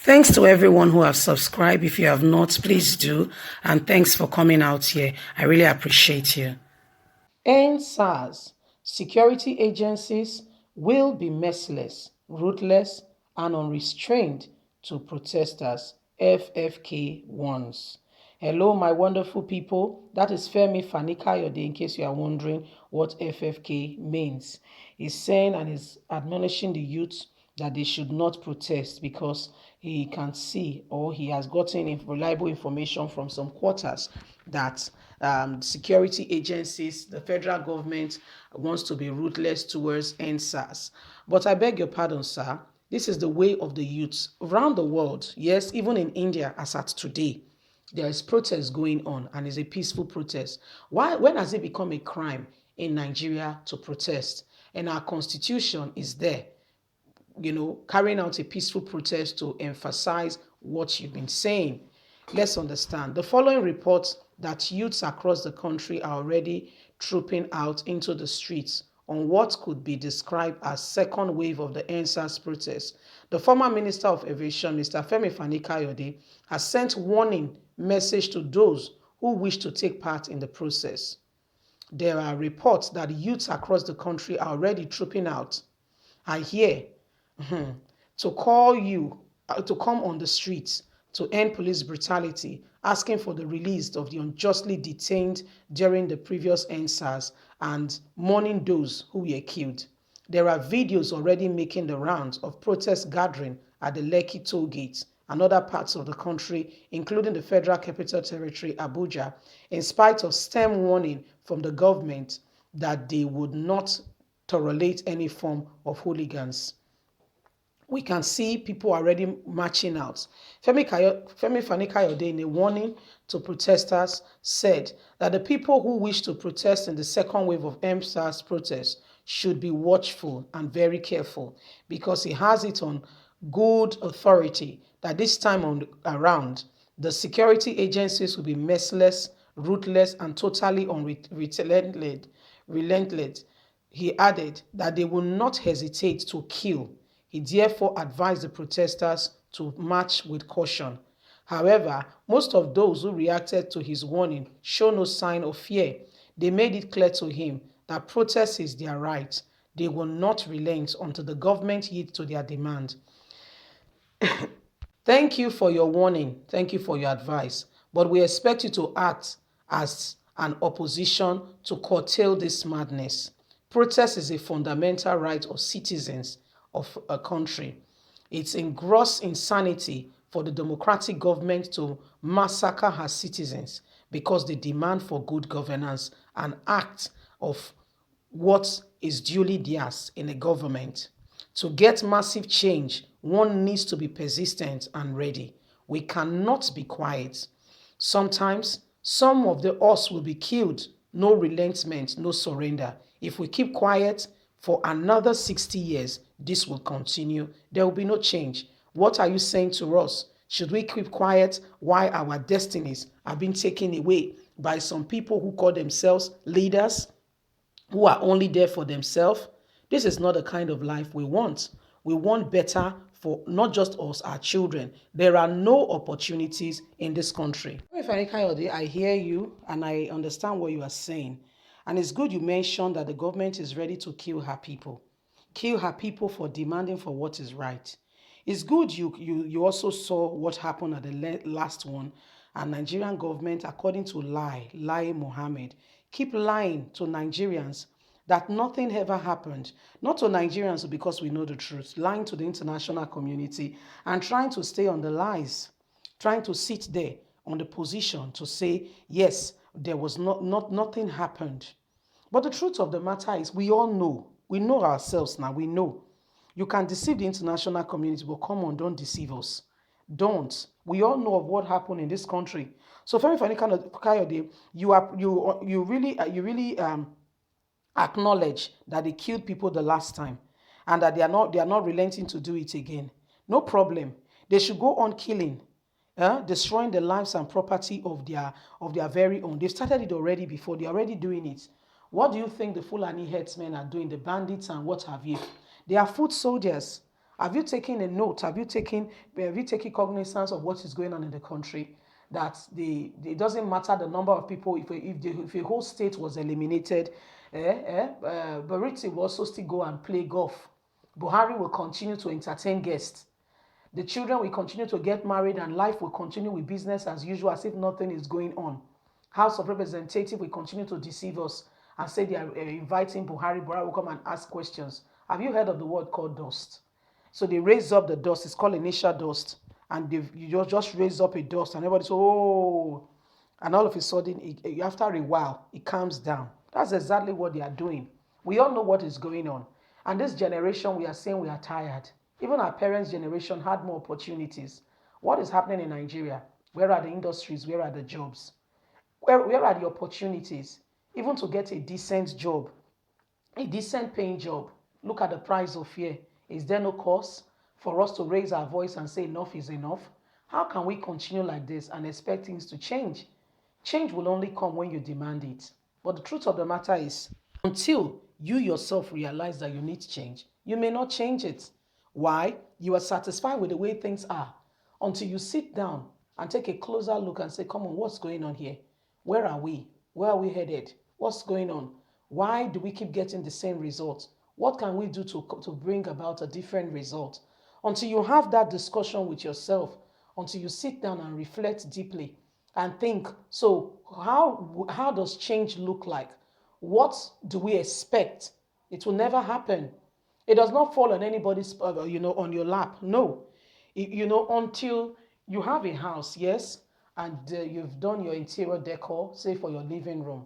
Thanks to everyone who have subscribed. If you have not, please do. And thanks for coming out here. I really appreciate you. Endsars, security agencies will be merciless, ruthless, and unrestrained to protesters, FFK warns. Hello, my wonderful people. That is Femi Fani Kayode, in case you are wondering what FFK means. He's saying and is admonishing the youth that they should not protest because he can see or he has gotten reliable information from some quarters that security agencies, the federal government wants to be ruthless towards Endsars. But I beg your pardon, sir. This is the way of the youth around the world. Yes, even in India, as at today, there is protest going on and it's a peaceful protest. Why? When has it become a crime in Nigeria to protest? And our constitution is there, carrying out a peaceful protest to emphasize what you've been saying. Let's understand. The following reports that youths across the country are already trooping out into the streets on what could be described as second wave of the Endsars protest. The former Minister of Aviation, Mr. Femi Fani Kayode, has sent warning message to those who wish to take part in the process. There are reports that youths across the country are already trooping out. I hear to call you to come on the streets to end police brutality, asking for the release of the unjustly detained during the previous Endsars and mourning those who were killed. There are videos already making the rounds of protest gathering at the Lekki toll gate and other parts of the country, including the Federal Capital Territory, Abuja, in spite of stern warning from the government that they would not tolerate any form of hooligans. We can see people already marching out. Femi Fani Kayode, in a warning to protesters, said that the people who wish to protest in the second wave of Endsars protests should be watchful and very careful because he has it on good authority that this time around, the security agencies will be merciless, ruthless, and totally relentless. He added that they will not hesitate to kill. He therefore advised the protesters to march with caution. However, most of those who reacted to his warning show no sign of fear. They made it clear to him that protest is their right. They will not relent until the government yields to their demand. Thank you for your warning. Thank you for your advice. But we expect you to act as an opposition to curtail this madness. Protest is a fundamental right of citizens of a country. It's in gross insanity for the democratic government to massacre her citizens because they demand for good governance and act of what is duly theirs in a government. To get massive change, one needs to be persistent and ready. We cannot be quiet. Sometimes, some of the us will be killed. No relentment, no surrender. If we keep quiet for another 60 years, this will continue. There will be no change. What are you saying to us? Should we keep quiet while our destinies are being taken away by some people who call themselves leaders, who are only there for themselves? This is not the kind of life we want. We want better for not just us, our children. There are no opportunities in this country. I hear you and I understand what you are saying. And it's good you mentioned that the government is ready to kill her people for demanding for what is right. It's good you also saw what happened at the last one, and Nigerian government, according to Lai Mohammed, keep lying to Nigerians that nothing ever happened. Not to Nigerians because we know the truth, lying to the international community and trying to stay on the lies, trying to sit there on the position to say, yes, there was nothing happened. But the truth of the matter is we all know. We know ourselves now. We know. You can deceive the international community, but come on, don't deceive us. Don't. We all know of what happened in this country. So, Femi Fani Kayode, you really acknowledge that they killed people the last time, and that they are not relenting to do it again. No problem. They should go on killing, destroying the lives and property of their very own. They've started it already before. They're already doing it. What do you think the Fulani headsmen are doing, the bandits and what have you? They are foot soldiers. Have you taken a note? Have you taken cognizance of what is going on in the country? That it doesn't matter the number of people. If a whole state was eliminated, Bariti will also still go and play golf. Buhari will continue to entertain guests. The children will continue to get married and life will continue with business as usual as if nothing is going on. House of Representatives will continue to deceive us and say they are inviting Buhari. Buhari will come and ask questions. Have you heard of the word called dust? So they raise up the dust. It's called initial dust. And you just raise up a dust and everybody says, oh. And all of a sudden, after a while, it calms down. That's exactly what they are doing. We all know what is going on. And this generation, we are saying we are tired. Even our parents' generation had more opportunities. What is happening in Nigeria? Where are the industries? Where are the jobs? Where are the opportunities? Even to get a decent job, a decent paying job. Look at the price of fear. Is there no cause for us to raise our voice and say enough is enough? How can we continue like this and expect things to change? Change will only come when you demand it. But the truth of the matter is, until you yourself realize that you need change, you may not change it. Why? You are satisfied with the way things are until you sit down and take a closer look and say, come on, what's going on here? Where are we? Where are we headed? What's going on? Why do we keep getting the same result? What can we do to bring about a different result? Until you have that discussion with yourself, until you sit down and reflect deeply and think, so how does change look like? What do we expect? It will never happen. It does not fall on anybody's, on your lap. No. Until you have a house, yes, and you've done your interior decor, say for your living room,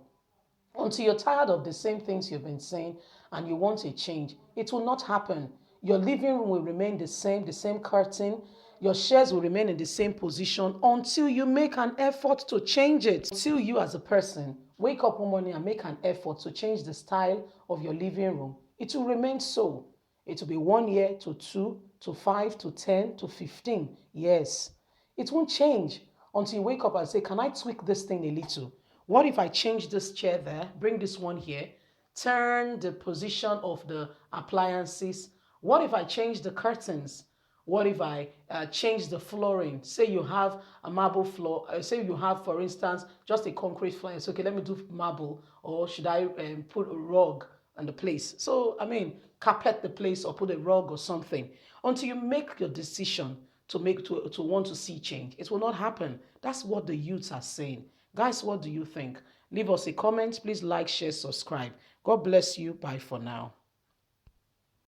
until you're tired of the same things you've been saying and you want a change, it will not happen. Your living room will remain the same curtain. Your shares will remain in the same position until you make an effort to change it. Until you as a person wake up one morning and make an effort to change the style of your living room, it will remain so. It will be 1 year to 2 to 5 to 10 to 15 years. It won't change until you wake up and say, can I tweak this thing a little? What if I change this chair there, bring this one here, turn the position of the appliances? What if I change the curtains? What if I change the flooring? Say you have a marble floor. Say you have, for instance, just a concrete floor. It's okay, let me do marble. Or should I put a rug on the place? So, carpet the place or put a rug or something. Until you make your decision to want to see change, it will not happen. That's what the youths are saying. Guys, what do you think? Leave us a comment. Please like, share, subscribe. God bless you. Bye for now.